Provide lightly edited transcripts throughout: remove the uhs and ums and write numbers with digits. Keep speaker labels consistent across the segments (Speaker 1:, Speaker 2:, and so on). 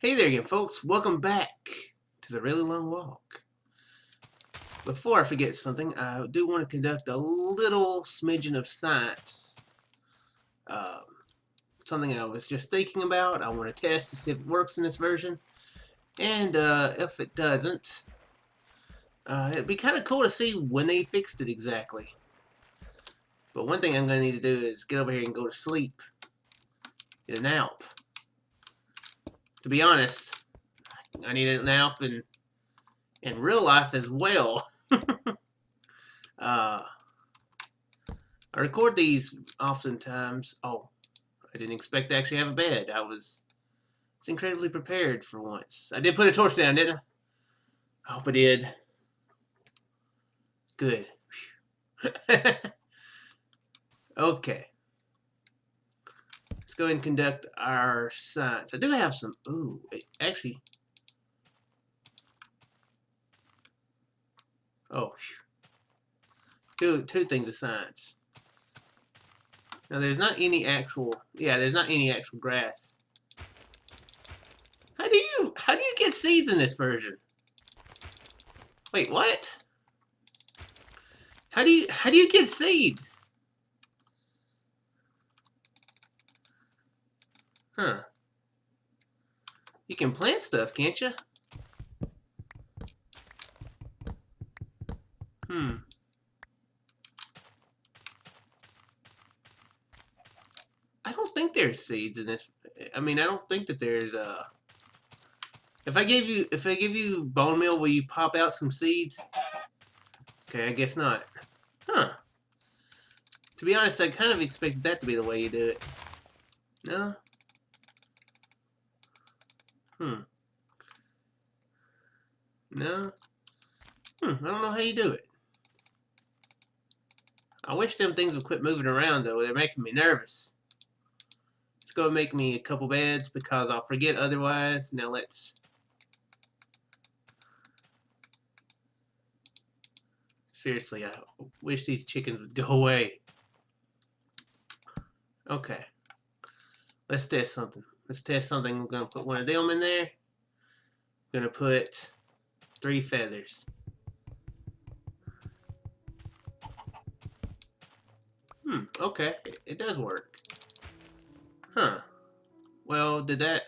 Speaker 1: Hey there again, folks. Welcome back to the Really Long Walk. Before I forget something, I do want to conduct a little smidgen of science. Uh, Something I was just thinking about. I want to test to see if it works in this version. And if it doesn't, it'd be kind of cool to see when they fixed it exactly. But one thing I'm going to need to do is get over here and go to sleep. Get a nap. To be honest, I need a nap in real life as well. I record these oftentimes. Oh, I didn't expect to actually have a bed. I was incredibly prepared for once. I did put a torch down, didn't I? I hope I did. Good. Okay. Let's go ahead and conduct our science. I do have some. Ooh, actually. Oh, two things of science. Now there's not any actual. Yeah, there's not any actual grass. How do you get seeds in this version? Wait, what? How do you get seeds? Huh. You can plant stuff, can't you? I don't think there's seeds in this. I mean, I don't think that there's if I give you bone meal, will you pop out some seeds? Okay, I guess not. Huh. To be honest, I kind of expected that to be the way you do it. No? No? I don't know how you do it. I wish them things would quit moving around, though. They're making me nervous. Let's go and make me a couple beds, because I'll forget otherwise. Now let's... Seriously, I wish these chickens would go away. Okay. Let's test something. I'm going to put one of them in there. I'm going to put 3 feathers. Okay. It does work. Huh. Well, did that...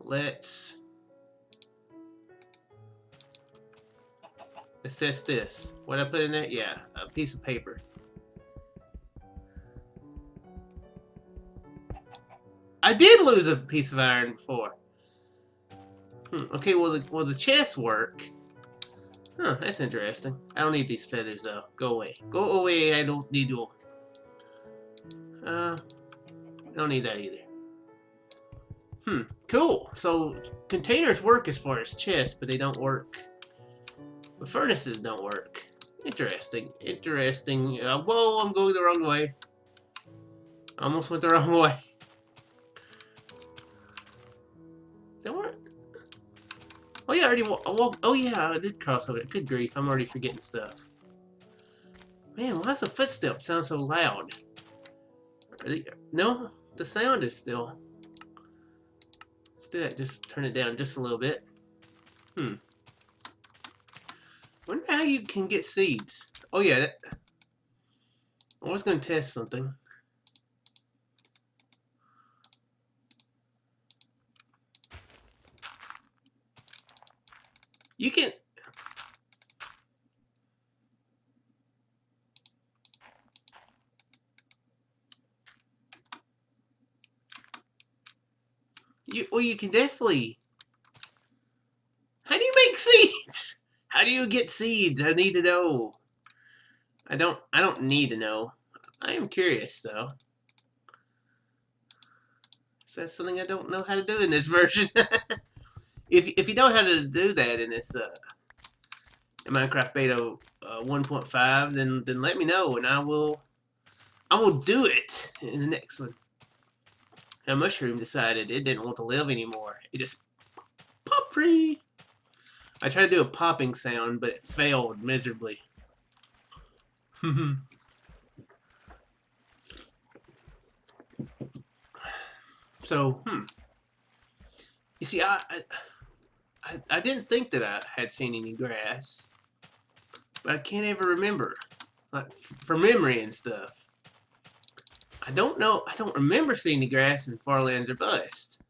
Speaker 1: Let's test this. What I put in there? Yeah, a piece of paper. I did lose a piece of iron before. Okay, well the chests work. Huh, that's interesting. I don't need these feathers though. Go away. Go away, I don't need you. I don't need that either. Cool. So containers work as far as chests, but they don't work. The furnaces don't work. Interesting. Interesting. Whoa, I'm going the wrong way. I almost went the wrong way. Does that work? Oh yeah, I already oh yeah, I did cross over it. Good grief, I'm already forgetting stuff. Man, why does the footsteps sound so loud? No, the sound is still... Let's do that. Just turn it down just a little bit. Wonder how you can get seeds. Oh yeah, I was going to test something. You can... you can definitely... How do you make seeds? How do you get seeds? I need to know. I don't need to know. I am curious though. So that's something I don't know how to do in this version. If you know how to do that in this in Minecraft Beta 1.5, then let me know and I will do it in the next one. Now Mushroom decided it didn't want to live anymore. It just popped free. I tried to do a popping sound, but it failed miserably. So, you see, I didn't think that I had seen any grass, but I can't ever remember, like for memory and stuff. I don't know. I don't remember seeing the grass in Farlands or Bust.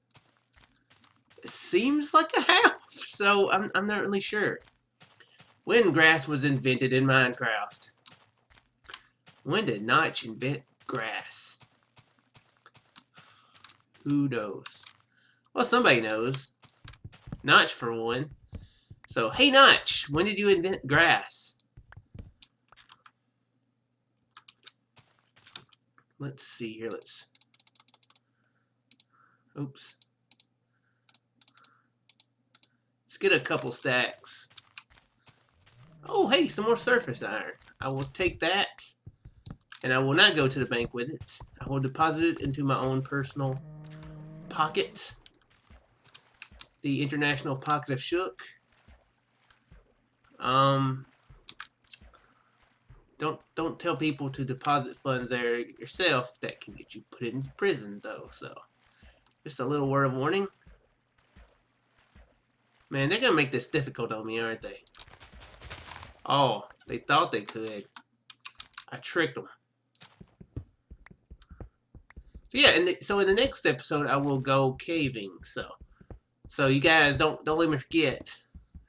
Speaker 1: It seems like a house, so I'm not really sure. When grass was invented in Minecraft? When did Notch invent grass? Who knows? Well, somebody knows. Notch, for one. So, hey Notch, when did you invent grass? Let's see here. Oops. Let's get a couple stacks. Oh, hey, some more surface iron. I will take that, and I will not go to the bank with it. I will deposit it into my own personal pocket. The International Pocket of Shook. Don't tell people to deposit funds there yourself. That can get you put in prison, though. So, just a little word of warning. Man, they're gonna make this difficult on me, aren't they? Oh, they thought they could. I tricked them. So yeah, so in the next episode, I will go caving. So you guys don't let me forget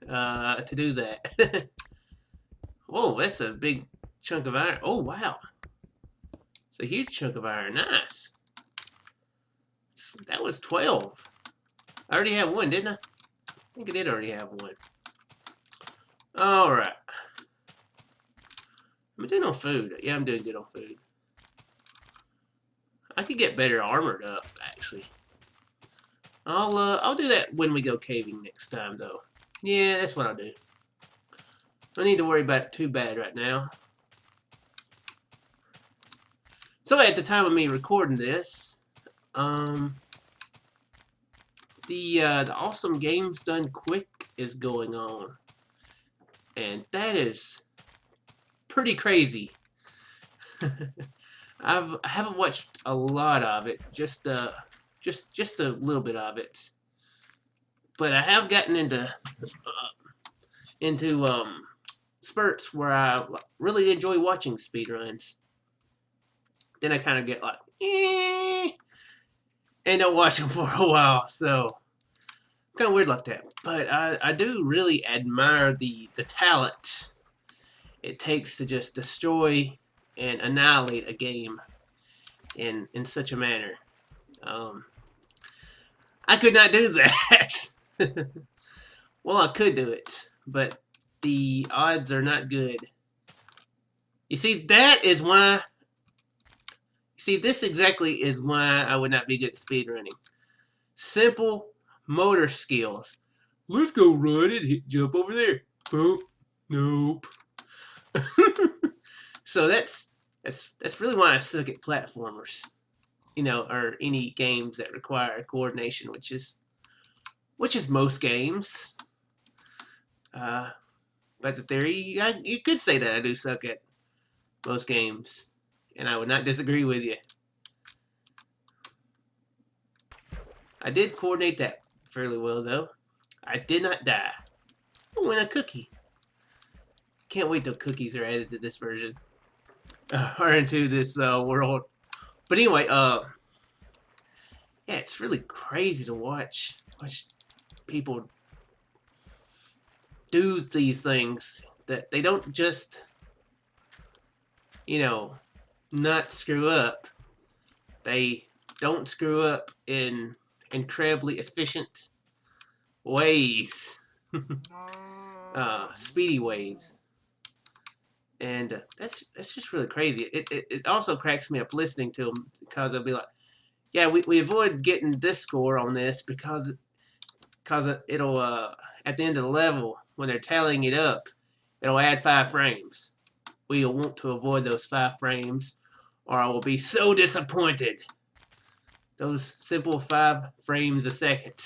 Speaker 1: to do that. Whoa, that's a big chunk of iron. Oh wow, it's a huge chunk of iron. Nice. That was 12. I already have one, didn't I? I think I did already have one. All right. Am I doing on food? Yeah, I'm doing good on food. I could get better armored up, actually. I'll do that when we go caving next time, though. Yeah, that's what I'll do. Don't need to worry about it too bad right now. So at the time of me recording this, the Awesome Games Done Quick is going on, and that is pretty crazy. I haven't watched a lot of it, just a little bit of it, but I have gotten into spurts where I really enjoy watching speedruns. Then I kind of get like, and don't watch them for a while, so kind of weird like that. But I do really admire the talent it takes to just destroy and annihilate a game in such a manner. I could not do that. Well, I could do it, but the odds are not good. You see, that is why. See, this exactly is why I would not be good at speedrunning. Simple motor skills. Let's go run it. Jump over there. Boom. Nope. So that's really why I suck at platformers, or any games that require coordination, which is most games. But the theory, you could say that I do suck at most games, and I would not disagree with you. I did coordinate that fairly well, though. I did not die. I win a cookie. Can't wait till cookies are added to this version. Or into this world. But anyway, yeah, it's really crazy to watch people do these things. That they don't just, not screw up. They don't screw up in incredibly efficient ways. Speedy ways. And that's just really crazy. It also cracks me up listening to them, because they'll be like, yeah, we avoid getting this score on this because it'll at the end of the level, when they're tallying it up, it'll add 5 frames. We'll want to avoid those 5 frames, or I will be so disappointed. Those simple 5 frames a second.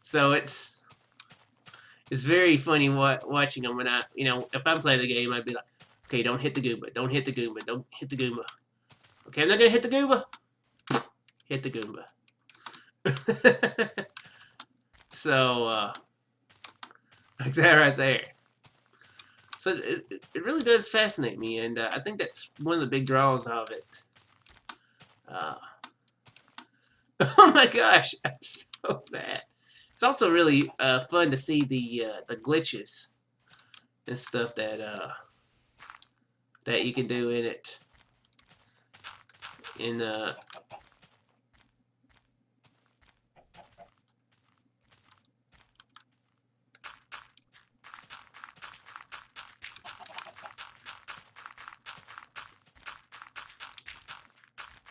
Speaker 1: So it's very funny watching them when if I'm playing the game, I'd be like, okay, don't hit the Goomba, don't hit the Goomba, don't hit the Goomba. Okay, I'm not gonna hit the Goomba. hit the Goomba. So, like that right there. So it really does fascinate me, and I think that's one of the big draws of it. Oh my gosh, I'm so bad. It's also really fun to see the glitches and stuff that that you can do in it.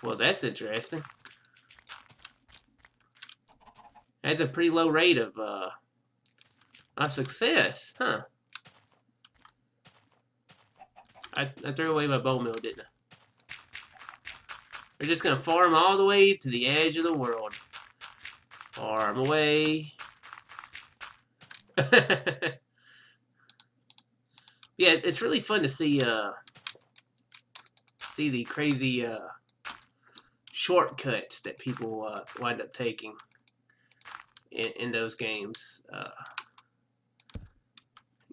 Speaker 1: Well, that's interesting. That's a pretty low rate of success, huh? I threw away my bow mill, didn't I? We're just gonna farm all the way to the edge of the world. Farm away. Yeah, it's really fun to see the crazy shortcuts that people wind up taking in those games.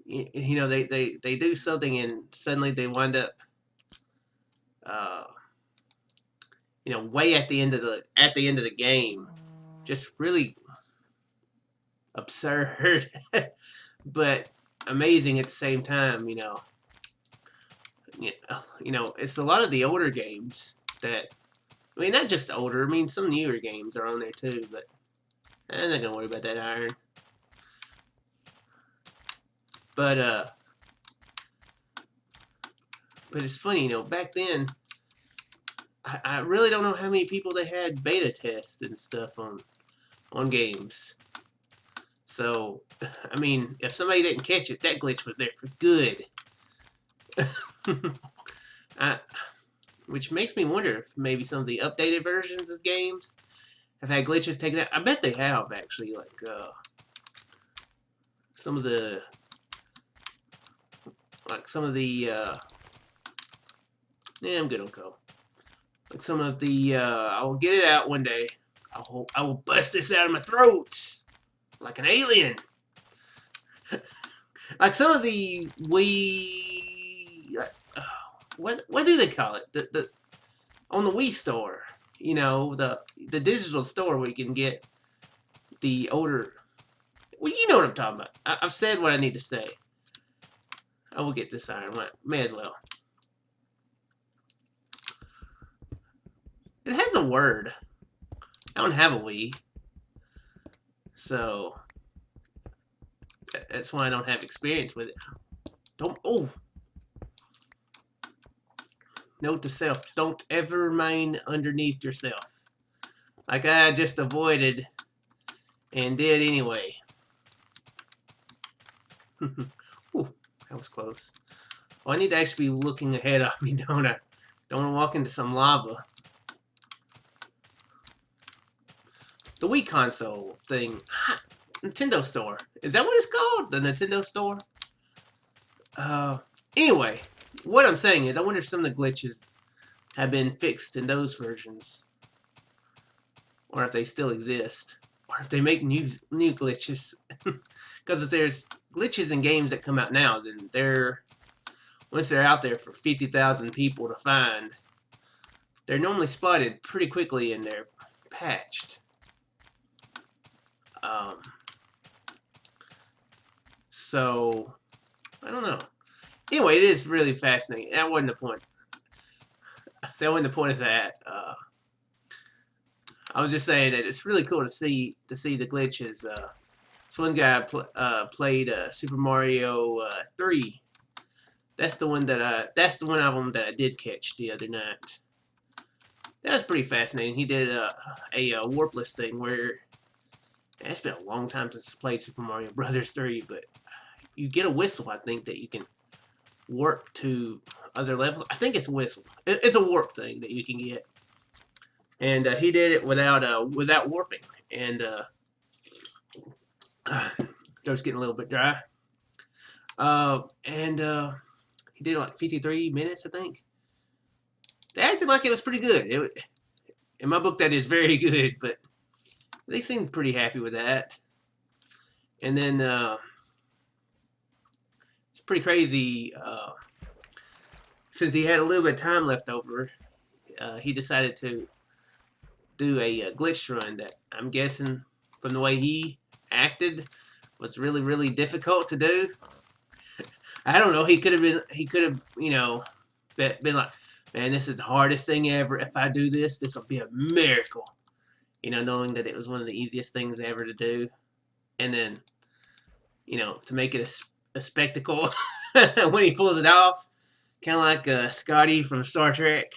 Speaker 1: You know, they do something and suddenly they wind up you know, way at the end of the game. Just really absurd but amazing at the same time, you know. You know, it's a lot of the older games that, I mean, not just older, I mean, some newer games are on there too, but I'm not gonna worry about that iron. But it's funny, you know, back then, I really don't know how many people they had beta tests and stuff on games. So, I mean, if somebody didn't catch it, that glitch was there for good. Which makes me wonder if maybe some of the updated versions of games have had glitches taken out. I bet they have, actually. Like, some of the... yeah, I'm good on code. Like some of the... I will get it I will bust this out of my throat! Like an alien! Like some of the Wii... what do they call it? On the Wii store, you know, the digital store where you can get the older... Well, you know what I'm talking about. I've said what I need to say. I will get this iron. May as well. It has a word. I don't have a Wii. So... that's why I don't have experience with it. Oh! Note to self, don't ever mine underneath yourself. Like I just avoided and did anyway. Ooh, that was close. Oh, I need to actually be looking ahead of me, don't I? Don't want to walk into some lava. The Wii console thing. Nintendo Store. Is that what it's called? The Nintendo Store? Anyway, what I'm saying is I wonder if some of the glitches have been fixed in those versions. Or if they still exist. Or if they make new glitches. Because if there's glitches in games that come out now, then once they're out there for 50,000 people to find, they're normally spotted pretty quickly and they're patched. So, I don't know. Anyway, it is really fascinating. That wasn't the point. That wasn't the point of that. I was just saying that it's really cool to see the glitches. This one guy played Super Mario 3. That's the one that's the one of them that I did catch the other night. That was pretty fascinating. He did a warpless thing where it's been a long time since I played Super Mario Brothers 3, but you get a whistle, I think, that you can warp to other levels. I think it's a whistle. It's a warp thing that you can get. And he did it without warping. And throat's getting a little bit dry. He did it like 53 minutes, I think. They acted like it was pretty good. in my book, that is very good, but they seemed pretty happy with that. And then it's pretty crazy. Since he had a little bit of time left over, he decided to do a glitch run that I'm guessing from the way he acted was really, really difficult to do. I don't know. He could have, you know, been like, man, this is the hardest thing ever. If I do this, this will be a miracle. You know, knowing that it was one of the easiest things ever to do. And then, you know, to make it a spectacle when he pulls it off. Kind of like Scotty from Star Trek.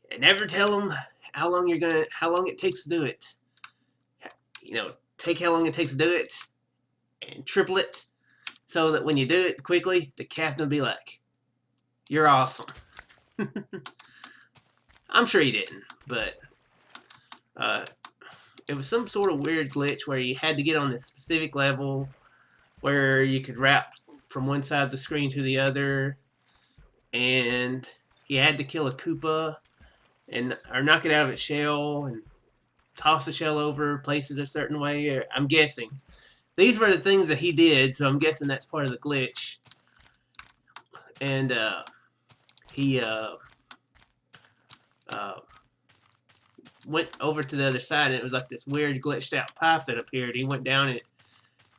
Speaker 1: And never tell him how long it takes to do it. You know, take how long it takes to do it and triple it so that when you do it quickly, the captain will be like, you're awesome. I'm sure he didn't, but it was some sort of weird glitch where you had to get on this specific level where you could wrap from one side of the screen to the other, and he had to kill a Koopa or knock it out of its shell and toss the shell over, place it a certain way. Or, I'm guessing these were the things that he did, so I'm guessing that's part of the glitch. And he went over to the other side, and it was like this weird glitched out pipe that appeared. He went down it,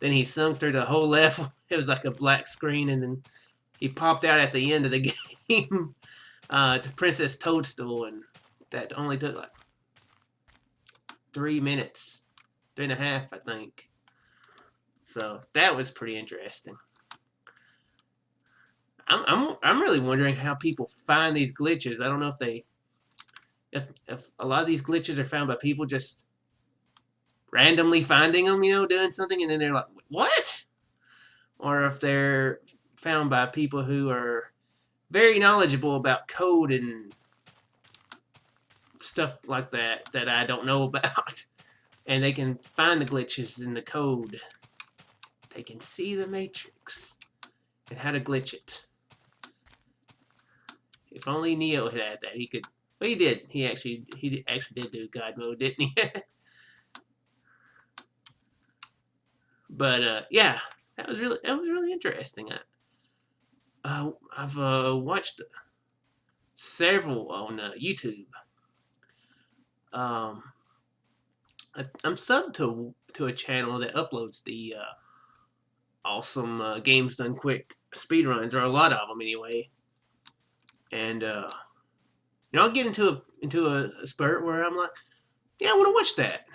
Speaker 1: then he sunk through the whole level. It was like a black screen, and then he popped out at the end of the game to Princess Toadstool, and that only took like 3 minutes, 3.5, I think. So that was pretty interesting. I'm really wondering how people find these glitches. I don't know if a lot of these glitches are found by people just randomly finding them, you know, doing something, and then they're like, what? Or if they're found by people who are very knowledgeable about code and stuff like that that I don't know about, and they can find the glitches in the code. They can see the matrix and how to glitch it. If only Neo had had that, he could. Well, he did. He actually did do God mode, didn't he? But yeah, that was really interesting. I've watched several on YouTube. I'm subbed to a channel that uploads the awesome games done quick speedruns, or a lot of them anyway. And you know, I'll get into a spurt where I'm like, yeah, I want to watch that.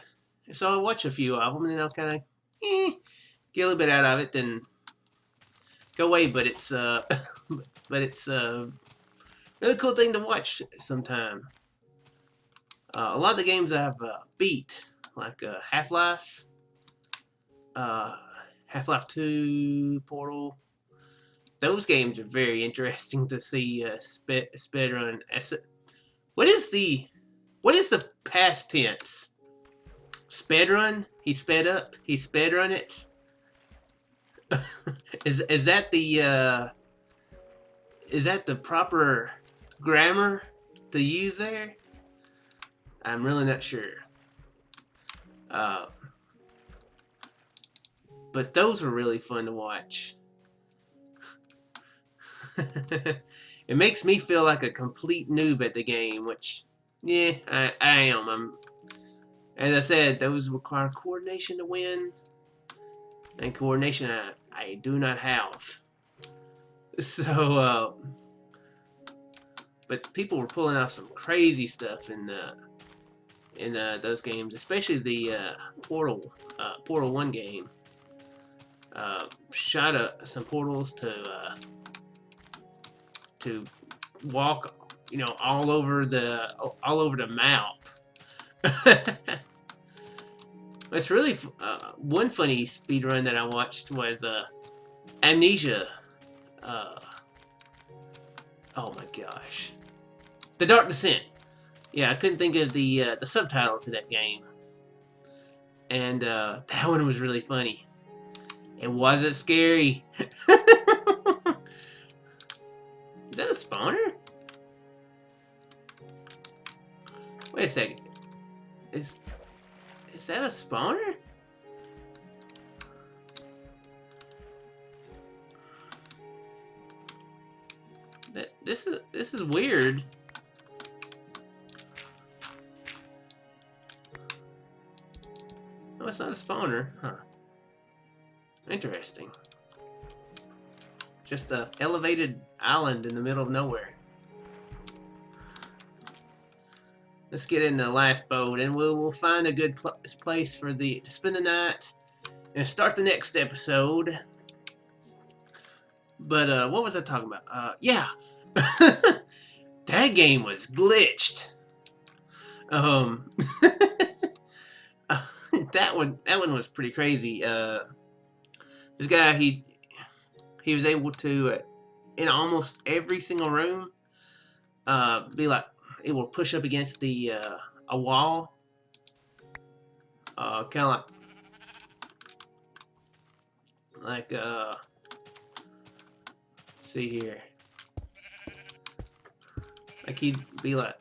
Speaker 1: So I'll watch a few of them, and then I'll kind of get a little bit out of it, then go away. But it's really cool thing to watch sometime. A lot of the games I've beat, like Half-Life, Half-Life 2, Portal. Those games are very interesting to see speedrun. What is the past tense? Speedrun? He sped up. He speedrun it. Is that the proper grammar to use there? I'm really not sure. But those were really fun to watch. It makes me feel like a complete noob at the game, which, yeah, I am. As I said, those require coordination to win, and coordination I do not have. So, but people were pulling off some crazy stuff in those games, especially the Portal 1 game. Shot some portals to walk, you know, all over the map. It's really one funny speedrun that I watched was Amnesia. Oh my gosh, The Dark Descent. Yeah, I couldn't think of the subtitle to that game, and that one was really funny. It wasn't scary. Is that a spawner? Wait a second. Is that a spawner? This is weird. No, it's not a spawner, huh? Interesting. Just a elevated island in the middle of nowhere. Let's get in the last boat, and we'll find a good place for to spend the night and start the next episode. But what was I talking about? Yeah, that game was glitched. That one was pretty crazy. This guy he was able to in almost every single room be like it will push up against the a wall, kind of like let's see here, like he'd be like,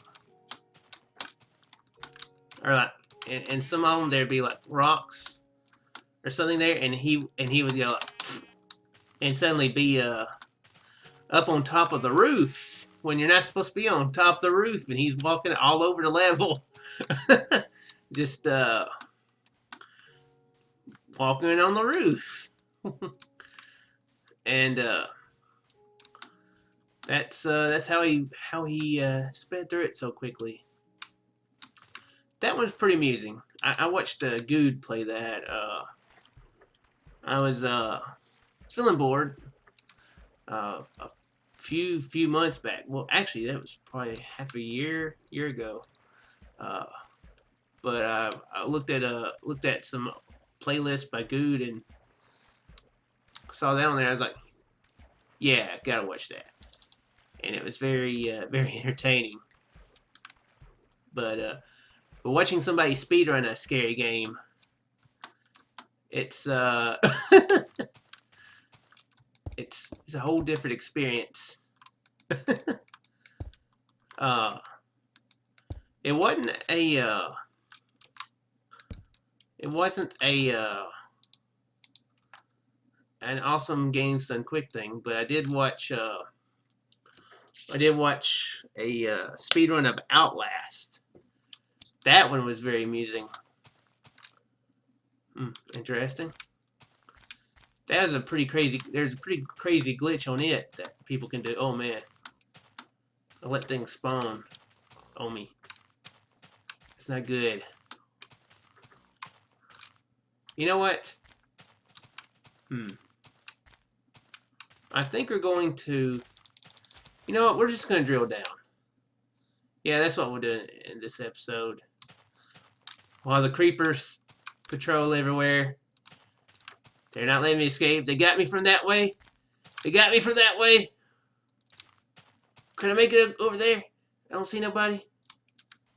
Speaker 1: or like, and some of them there'd be like rocks or something there, and he would go like, and suddenly be up on top of the roof when you're not supposed to be on top of the roof, and he's walking all over the level. Just walking on the roof. And that's how he sped through it so quickly. That was pretty amusing. I watched Good play that. I was feeling bored a few months back. Well, actually, that was probably half a year ago. But I looked at some playlists by Good and saw that on there. I was like, yeah, gotta watch that. And it was very entertaining. But watching somebody speedrun a scary game, it's it's a whole different experience. It wasn't an awesome games done quick thing, but I did watch a speedrun of Outlast. That one was very amusing. Interesting. That was a pretty crazy. There's a pretty crazy glitch on it that people can do. Oh man, I let things spawn on me. It's not good. You know what? I think we're going to. You know what? We're just going to drill down. Yeah, that's what we'll do in this episode. While the creepers patrol everywhere. They're not letting me escape. They got me from that way. They got me from that way. Can I make it over there? I don't see nobody.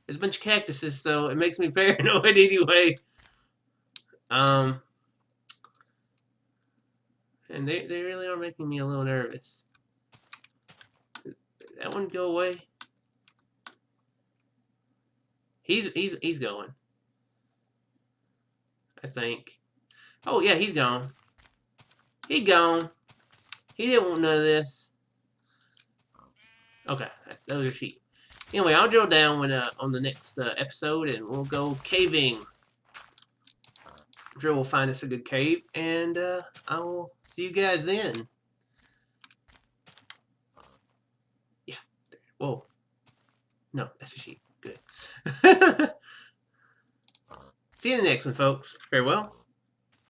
Speaker 1: There's a bunch of cactuses, so it makes me paranoid anyway. And they really are making me a little nervous. Did that one go away? He's going. I think. Oh yeah, he's gone. He gone. He didn't want none of this. Okay, those are sheep. Anyway, I'll drill down when on the next episode, and we'll go caving. Drill will find us a good cave, and I will see you guys then. Yeah. Whoa. No, that's a sheep. Good. See you in the next one, folks. Farewell.